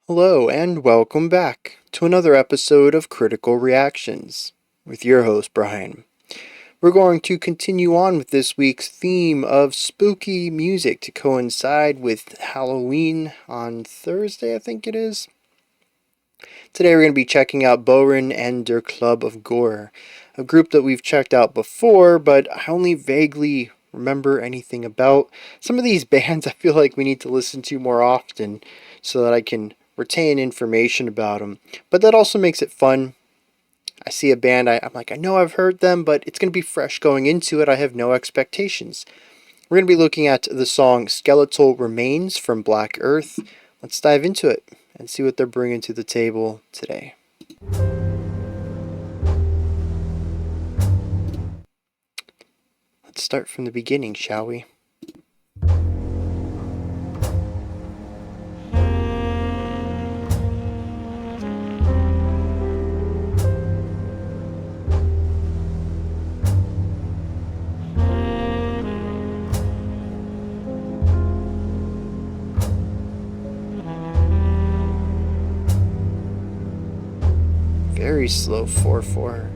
Hello, and welcome back to another episode of Critical Reactions with your host, Bryan. We're going to continue on with this week's theme of spooky music to coincide with Halloween on Thursday, I think it is. Today we're going to be checking out Bohren and their Club of Gore, a group that we've checked out before, but I only vaguely remember anything about. Some of these bands I feel like we need to listen to more often so that I can retain information about them. But that also makes it fun. I see a band, I'm like, I know I've heard them, but it's going to be fresh going into it. I have no expectations. We're going to be looking at the song Skeletal Remains from Black Earth. Let's dive into it and see what they're bringing to the table today. Let's start from the beginning, shall we? Very slow 4/4.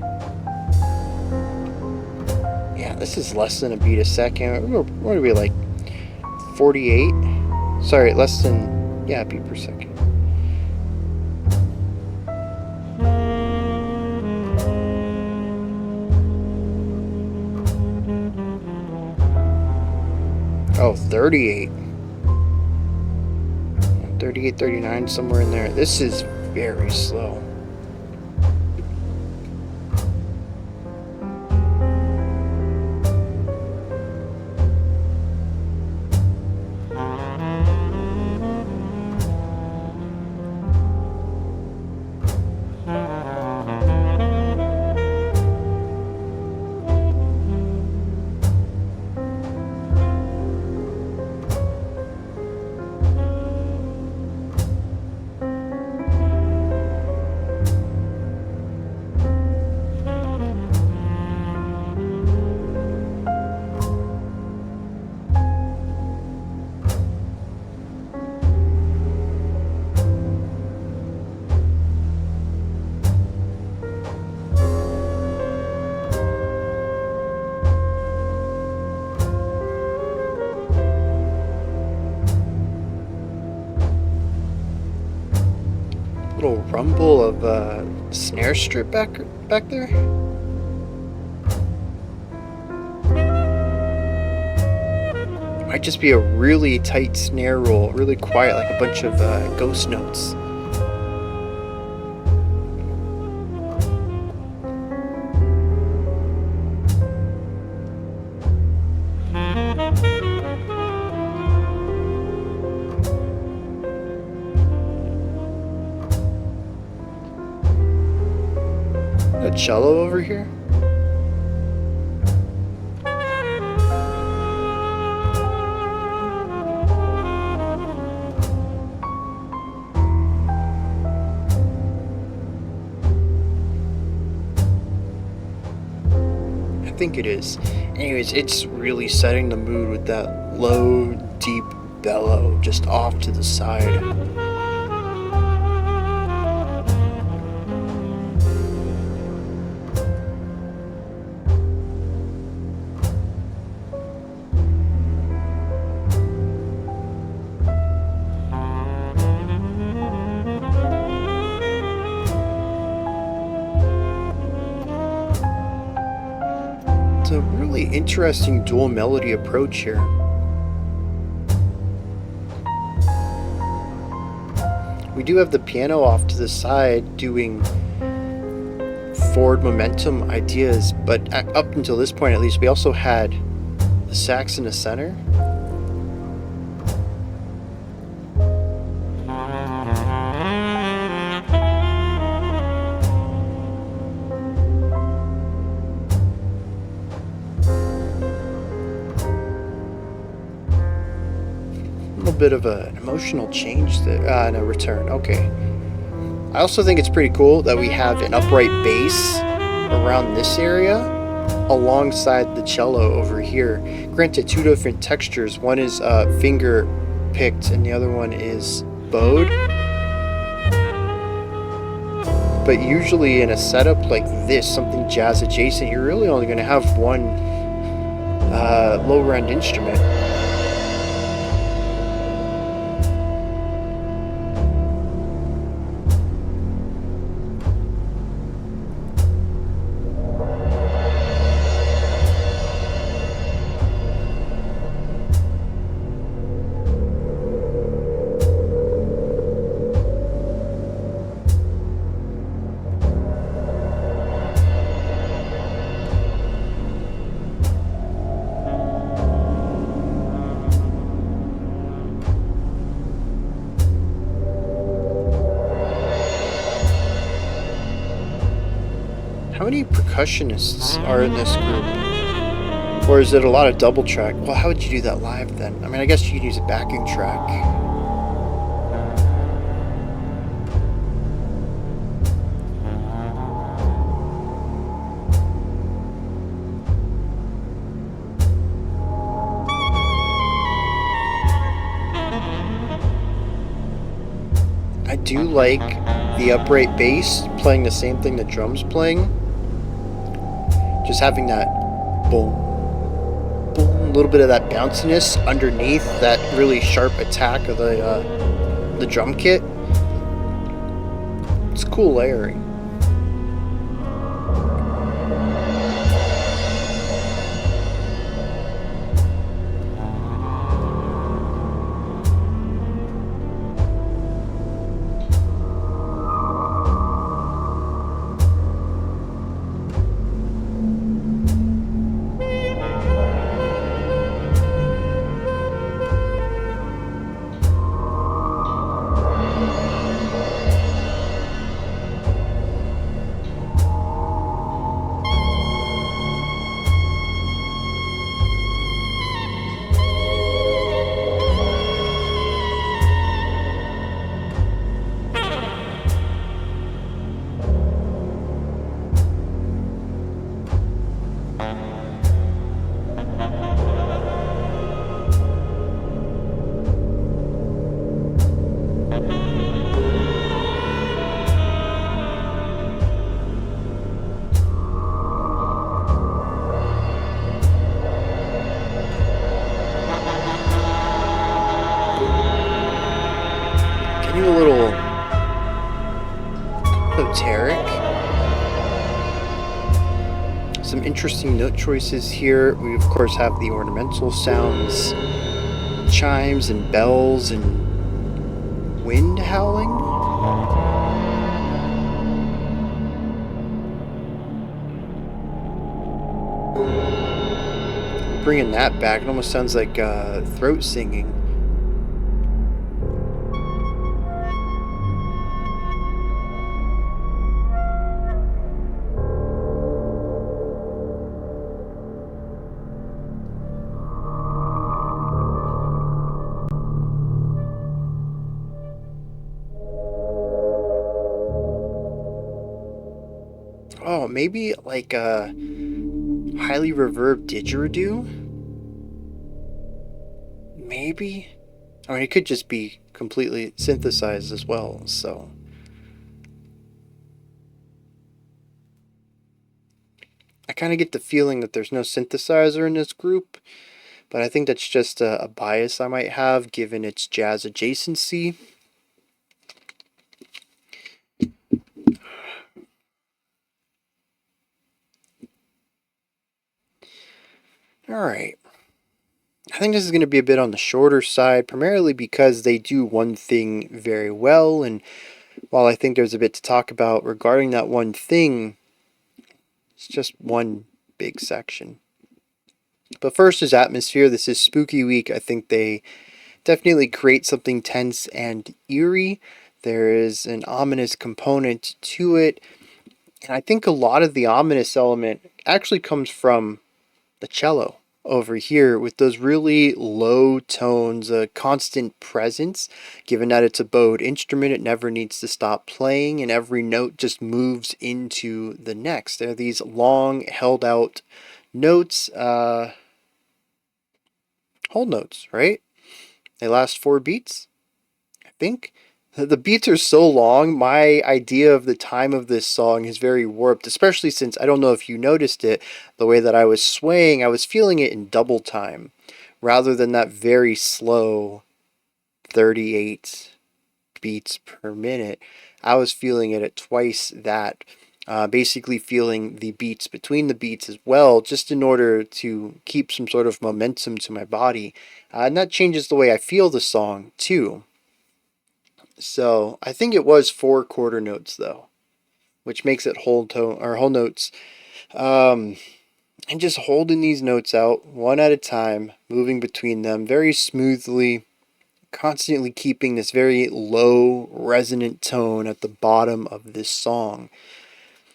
Yeah, this is less than a beat a second. What are we, like 48? Sorry, less than, yeah, a beat per second. Oh, 38. 38, 39, somewhere in there. This is very slow. Little rumble of snare strip back there. It might just be a really tight snare roll, really quiet, like a bunch of ghost notes. A cello over here. I think it is. Anyways, it's really setting the mood with that low, deep bellow just off to the side. A really interesting dual melody approach here. We do have the piano off to the side doing forward momentum ideas, but up until this point at least, we also had the sax in the center. Bit of an emotional change there, and a return. Okay. I also think it's pretty cool that we have an upright bass around this area alongside the cello over here. Granted, two different textures. One is finger picked and the other one is bowed. But usually in a setup like this, something jazz adjacent, you're really only going to have one lower end instrument. How many percussionists are in this group? Or is it a lot of double track? Well, how would you do that live then? I mean, I guess you could use a backing track. I do like the upright bass playing the same thing the drum's playing. Just having that boom, boom, a little bit of that bounciness underneath that really sharp attack of the drum kit. It's cool layering. Getting a little esoteric. Some interesting note choices here. We of course have the ornamental sounds, chimes and bells and wind howling. Bringing that back, it almost sounds like throat singing. Oh, maybe like a highly reverbed didgeridoo? Maybe? I mean, it could just be completely synthesized as well, so. I kind of get the feeling that there's no synthesizer in this group, but I think that's just a bias I might have given its jazz adjacency. Alright. I think this is going to be a bit on the shorter side, primarily because they do one thing very well, and while I think there's a bit to talk about regarding that one thing, it's just one big section. But first is atmosphere. This is Spooky Week. I think they definitely create something tense and eerie. There is an ominous component to it, and I think a lot of the ominous element actually comes from the cello over here with those really low tones, a constant presence. Given that it's a bowed instrument, it never needs to stop playing, and every note just moves into the next. There are these long held out notes, whole notes, right? They last 4 beats, I think. The beats are so long, my idea of the time of this song is very warped, especially since I don't know if you noticed it, the way that I was swaying, I was feeling it in double time rather than that very slow 38 beats per minute. I was feeling it at twice that, basically feeling the beats between the beats as well, just in order to keep some sort of momentum to my body. And that changes the way I feel the song too. So I think it was four quarter notes though, which makes it whole tone or whole notes. Um, and just holding these notes out one at a time, moving between them very smoothly, constantly keeping this very low resonant tone at the bottom of this song.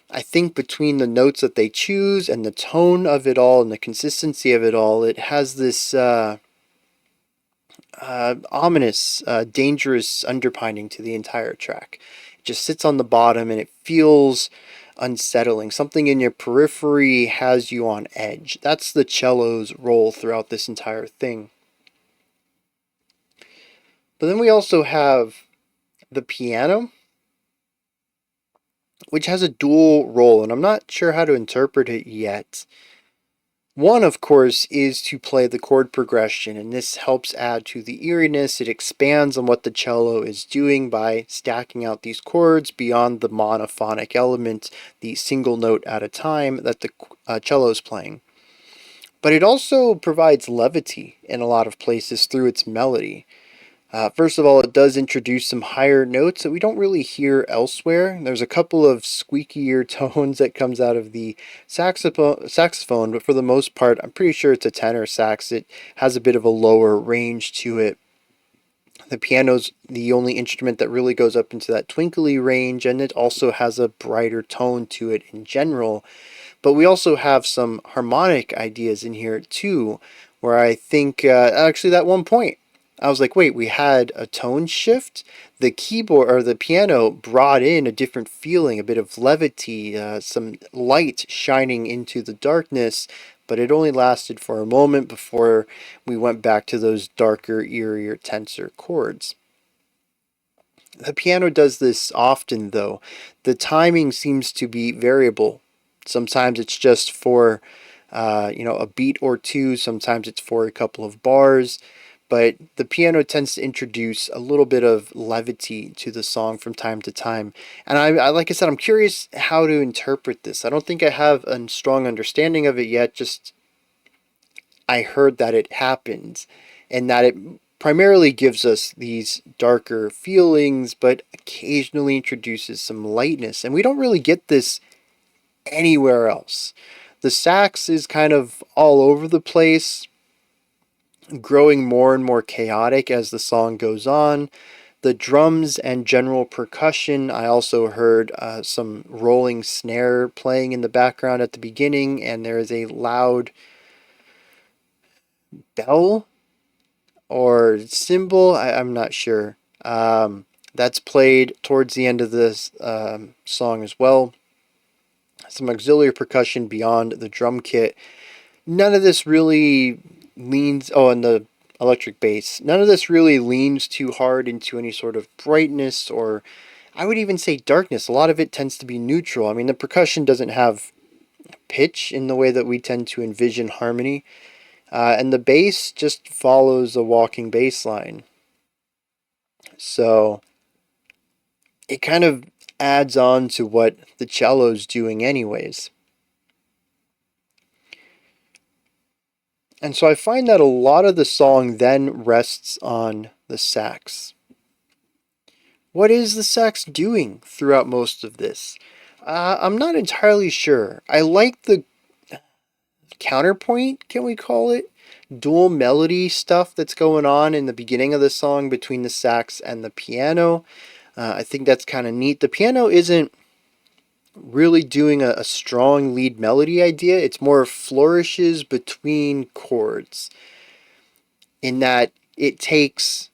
I think between the notes that they choose and the tone of it all and the consistency of it all, it has this ominous, dangerous underpinning to the entire track. It just sits on the bottom and it feels unsettling. Something in your periphery has you on edge. That's the cello's role throughout this entire thing. But then we also have the piano, which has a dual role, and I'm not sure how to interpret it yet. One, of course, is to play the chord progression, and this helps add to the eeriness. It expands on what the cello is doing by stacking out these chords beyond the monophonic element, the single note at a time that the cello is playing. But it also provides levity in a lot of places through its melody. First of all, it does introduce some higher notes that we don't really hear elsewhere. There's a couple of squeakier tones that comes out of the saxophone, but for the most part, I'm pretty sure it's a tenor sax. It has a bit of a lower range to it. The piano's the only instrument that really goes up into that twinkly range, and it also has a brighter tone to it in general. But we also have some harmonic ideas in here too, where I think actually that one point I was like, wait, we had a tone shift. The keyboard or the piano brought in a different feeling, a bit of levity, some light shining into the darkness, but it only lasted for a moment before we went back to those darker, eerier, tenser chords. The piano does this often, though. The timing seems to be variable. Sometimes it's just for, a beat or two. Sometimes it's for a couple of bars. But the piano tends to introduce a little bit of levity to the song from time to time. And like I said, I'm curious how to interpret this. I don't think I have a strong understanding of it yet. Just I heard that it happens and that it primarily gives us these darker feelings, but occasionally introduces some lightness. And we don't really get this anywhere else. The sax is kind of all over the place, growing more and more chaotic as the song goes on. The drums and general percussion, I also heard some rolling snare playing in the background at the beginning, and there is a loud bell or cymbal, I'm not sure. That's played towards the end of this song as well. Some auxiliary percussion beyond the drum kit. None of this really leans, oh, and the electric bass. None of this really leans too hard into any sort of brightness or I would even say darkness. A lot of it tends to be neutral. I mean, the percussion doesn't have pitch in the way that we tend to envision harmony. And the bass just follows a walking bass line. So it kind of adds on to what the cello's doing anyways. And so I find that a lot of the song then rests on the sax. What is the sax doing throughout most of this? I'm not entirely sure. I like the counterpoint, can we call it? Dual melody stuff that's going on in the beginning of the song between the sax and the piano. I think that's kind of neat. The piano isn't really doing a strong lead melody idea. It's more flourishes between chords in that it takes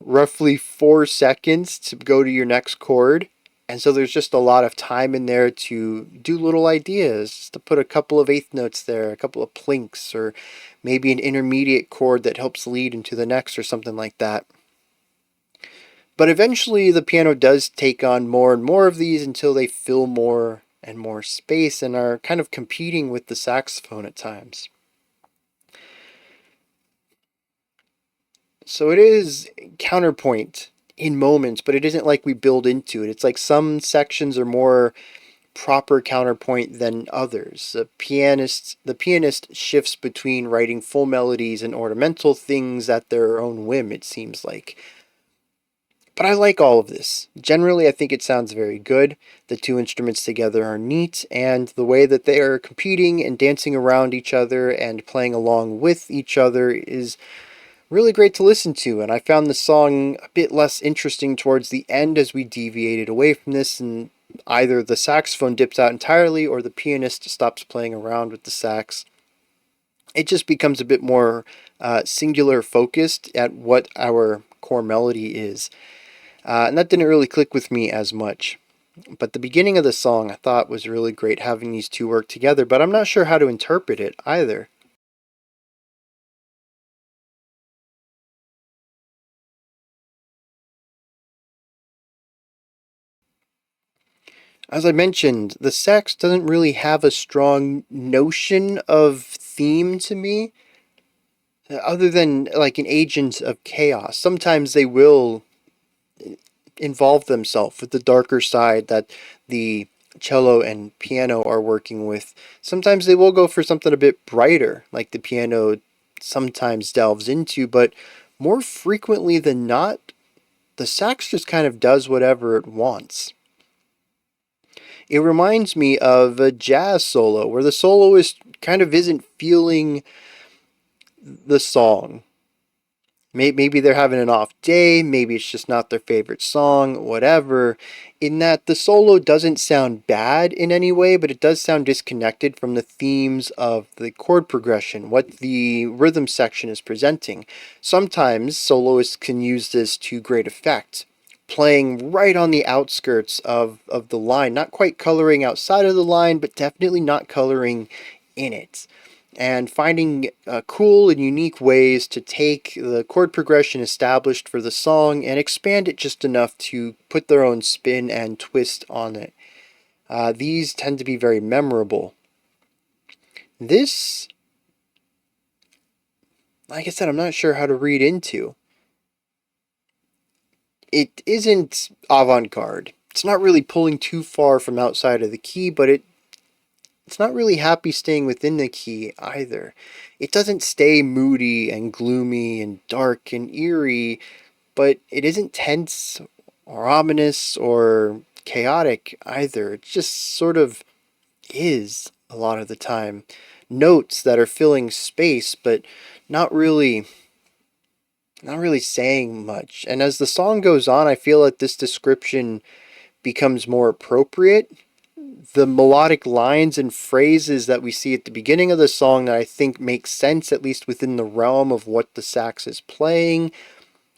roughly 4 seconds to go to your next chord. And so there's just a lot of time in there to do little ideas, just to put a couple of eighth notes there, a couple of plinks, or maybe an intermediate chord that helps lead into the next or something like that. But eventually the piano does take on more and more of these until they fill more and more space and are kind of competing with the saxophone at times. So it is counterpoint in moments, but it isn't like we build into it. It's like some sections are more proper counterpoint than others. The pianist shifts between writing full melodies and ornamental things at their own whim, it seems like. But I like all of this. Generally, I think it sounds very good. The two instruments together are neat, and the way that they are competing and dancing around each other and playing along with each other is really great to listen to. And I found the song a bit less interesting towards the end as we deviated away from this, and either the saxophone dips out entirely or the pianist stops playing around with the sax. It just becomes a bit more singular focused at what our core melody is. And that didn't really click with me as much. But the beginning of the song I thought was really great having these two work together, but I'm not sure how to interpret it either. As I mentioned, the sax doesn't really have a strong notion of theme to me, other than like an agent of chaos. Sometimes they will involve themselves with the darker side that the cello and piano are working with. Sometimes they will go for something a bit brighter, like the piano sometimes delves into, but more frequently than not, the sax just kind of does whatever it wants. It reminds me of a jazz solo where the soloist kind of isn't feeling the song. Maybe they're having an off day, maybe it's just not their favorite song, whatever. In that the solo doesn't sound bad in any way, but it does sound disconnected from the themes of the chord progression, what the rhythm section is presenting. Sometimes soloists can use this to great effect, playing right on the outskirts of the line, not quite coloring outside of the line, but definitely not coloring in it, and finding cool and unique ways to take the chord progression established for the song and expand it just enough to put their own spin and twist on it. These tend to be very memorable. This, like I said, I'm not sure how to read into. It isn't avant-garde. It's not really pulling too far from outside of the key, but it's not really happy staying within the key either. It doesn't stay moody and gloomy and dark and eerie, but it isn't tense or ominous or chaotic either. It just sort of is a lot of the time. Notes that are filling space, but not really not really saying much. And as the song goes on, I feel like this description becomes more appropriate. The melodic lines and phrases that we see at the beginning of the song that I think make sense, at least within the realm of what the sax is playing,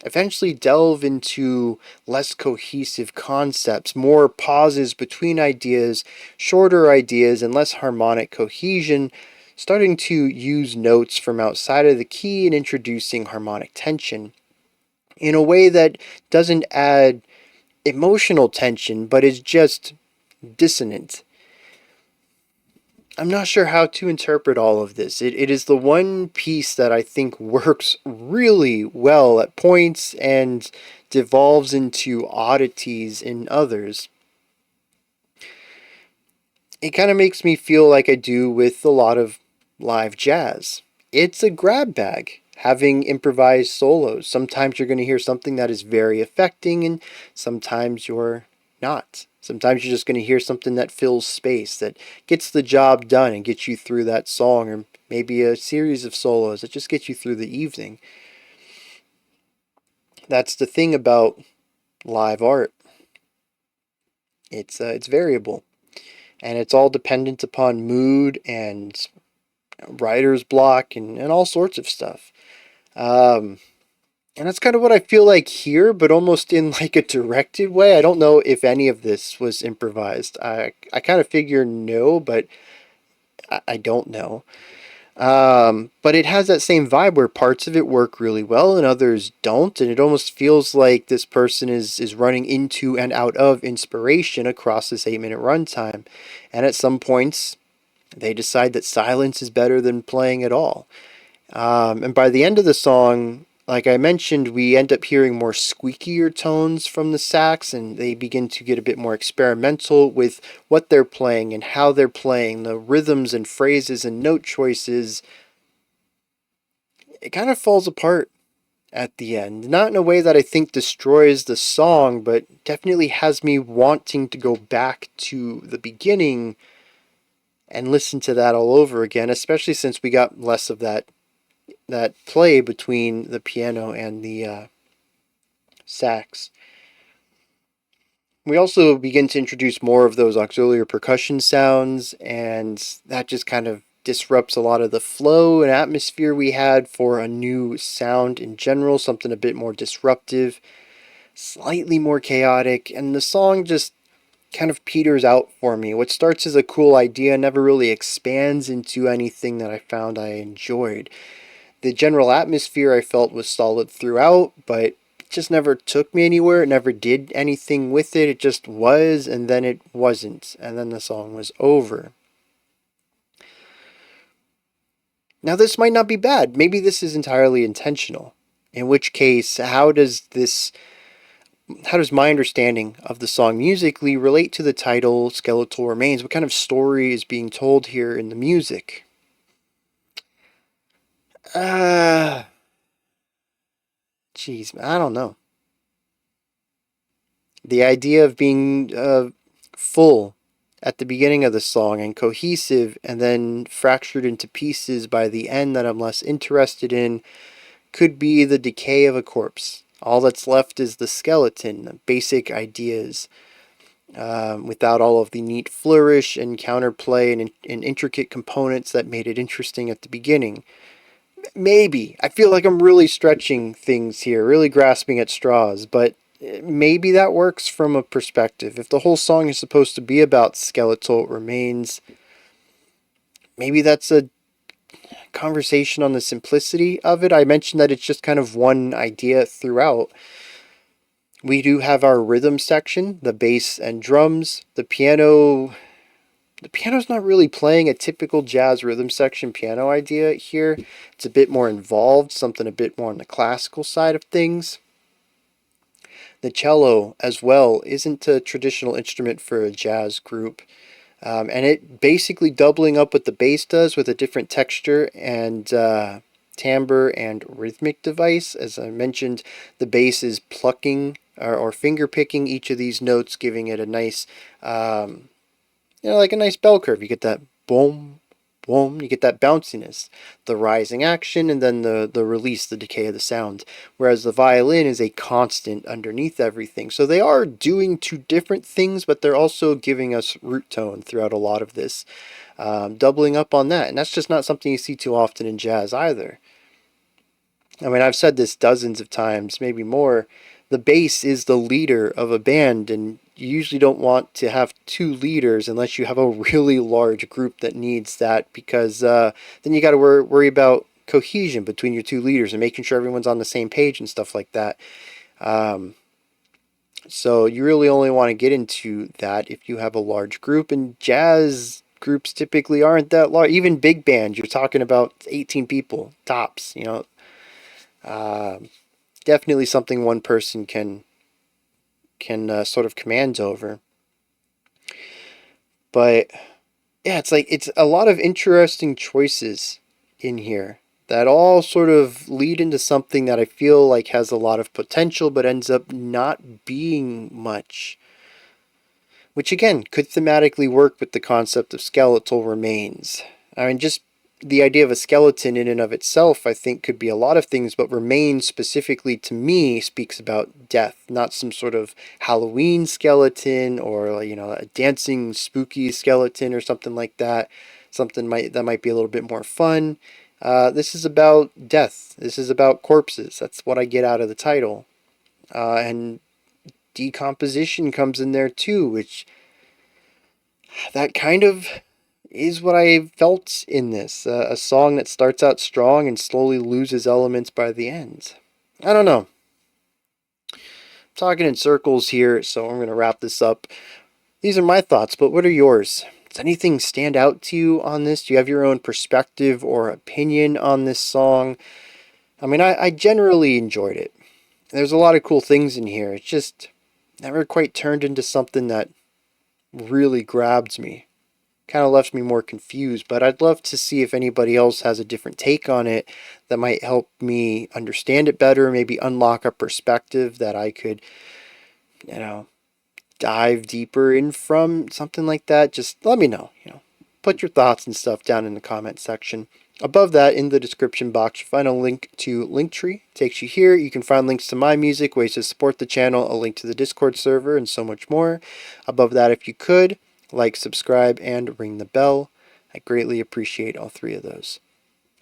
eventually delve into less cohesive concepts, more pauses between ideas, shorter ideas, and less harmonic cohesion, starting to use notes from outside of the key and introducing harmonic tension in a way that doesn't add emotional tension but is just dissonant. I'm not sure how to interpret all of this. It is the one piece that I think works really well at points and devolves into oddities in others. It kind of makes me feel like I do with a lot of live jazz. It's a grab bag, having improvised solos. Sometimes you're going to hear something that is very affecting, and sometimes you're not. Sometimes you're just going to hear something that fills space, that gets the job done and gets you through that song, or maybe a series of solos that just get you through the evening. That's the thing about live art. It's variable, and it's all dependent upon mood and writer's block and all sorts of stuff. Um, and that's kind of what I feel like here, but almost in like a directed way. I don't know if any of this was improvised. I kind of figure no, but I don't know. But it has that same vibe where parts of it work really well and others don't, and it almost feels like this person is running into and out of inspiration across this 8 minute runtime. And at some points, they decide that silence is better than playing at all. And by the end of the song, like I mentioned, we end up hearing more squeakier tones from the sax, and they begin to get a bit more experimental with what they're playing and how they're playing, the rhythms and phrases and note choices. It kind of falls apart at the end. Not in a way that I think destroys the song, but definitely has me wanting to go back to the beginning and listen to that all over again, especially since we got less of that play between the piano and the sax. We also begin to introduce more of those auxiliary percussion sounds, and that just kind of disrupts a lot of the flow and atmosphere we had for a new sound in general, something a bit more disruptive, slightly more chaotic, and the song just kind of peters out for me. What starts as a cool idea never really expands into anything that I found I enjoyed. The general atmosphere I felt was solid throughout, but it just never took me anywhere. It never did anything with it. It just was, and then it wasn't, and then the song was over. Now, this might not be bad. Maybe this is entirely intentional. In which case, how does my understanding of the song musically relate to the title Skeletal Remains? What kind of story is being told here in the music? Ah, jeez, I don't know. The idea of being full at the beginning of the song and cohesive and then fractured into pieces by the end that I'm less interested in could be the decay of a corpse. All that's left is the skeleton, the basic ideas, without all of the neat flourish and counterplay and intricate components that made it interesting at the beginning. Maybe. I feel like I'm really stretching things here, really grasping at straws, but maybe that works from a perspective. If the whole song is supposed to be about skeletal remains, maybe that's a conversation on the simplicity of it. I mentioned that it's just kind of one idea throughout. We do have our rhythm section, the bass and drums, the piano. The piano's not really playing a typical jazz rhythm section piano idea here. It's a bit more involved, something a bit more on the classical side of things. The cello, as well, isn't a traditional instrument for a jazz group. And it basically doubling up what the bass does with a different texture and timbre and rhythmic device. As I mentioned, the bass is plucking or finger picking each of these notes, giving it a nice, like a nice bell curve. You get that boom, boom, you get that bounciness, the rising action, and then the release, the decay of the sound. Whereas the violin is a constant underneath everything. So they are doing two different things, but they're also giving us root tone throughout a lot of this, doubling up on that. And that's just not something you see too often in jazz either. I mean, I've said this dozens of times, maybe more. The bass is the leader of a band, and you usually don't want to have two leaders unless you have a really large group that needs that, because then you got to worry about cohesion between your two leaders and making sure everyone's on the same page and stuff like that. Um, so you really only want to get into that if you have a large group, and jazz groups typically aren't that large. Even big bands, you're talking about 18 people tops. Uh, Definitely something one person can sort of command over. But yeah, it's a lot of interesting choices in here that all sort of lead into something that I feel like has a lot of potential but ends up not being much. Which again could thematically work with the concept of skeletal remains. I mean, just the idea of a skeleton in and of itself, I think, could be a lot of things, but remains specifically to me speaks about death, not some sort of Halloween skeleton or a dancing spooky skeleton or something like that. Something that might be a little bit more fun. This is about death. This is about corpses. That's what I get out of the title, and decomposition comes in there too, which that kind of is what I felt in this. A song that starts out strong and slowly loses elements by the end. I don't know. I'm talking in circles here, so I'm going to wrap this up. These are my thoughts, but what are yours? Does anything stand out to you on this? Do you have your own perspective or opinion on this song? I mean, I generally enjoyed it. There's a lot of cool things in here. It's just never quite turned into something that really grabbed me. Kind of left me more confused, but I'd love to see if anybody else has a different take on it that might help me understand it better, maybe unlock a perspective that I could, you know, dive deeper in from, something like that. Just let me know, put your thoughts and stuff down in the comment section. Above that, in the description box, you'll find a link to Linktree. It takes you here. You can find links to my music, ways to support the channel, a link to the Discord server, and so much more. Above that, if you could, like, subscribe, and ring the bell. I greatly appreciate all three of those.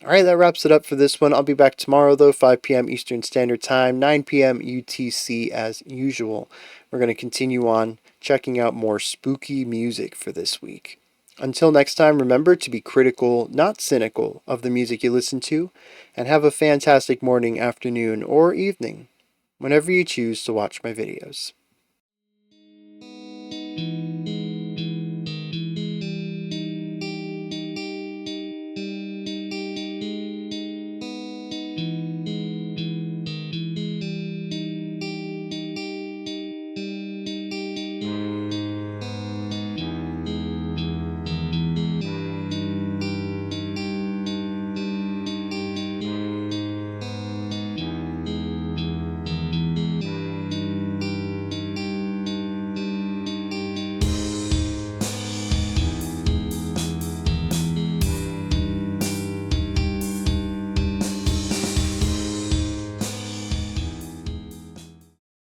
Alright, that wraps it up for this one. I'll be back tomorrow, though, 5 p.m. Eastern Standard Time, 9 p.m. UTC as usual. We're going to continue on checking out more spooky music for this week. Until next time, remember to be critical, not cynical, of the music you listen to, and have a fantastic morning, afternoon, or evening, whenever you choose to watch my videos.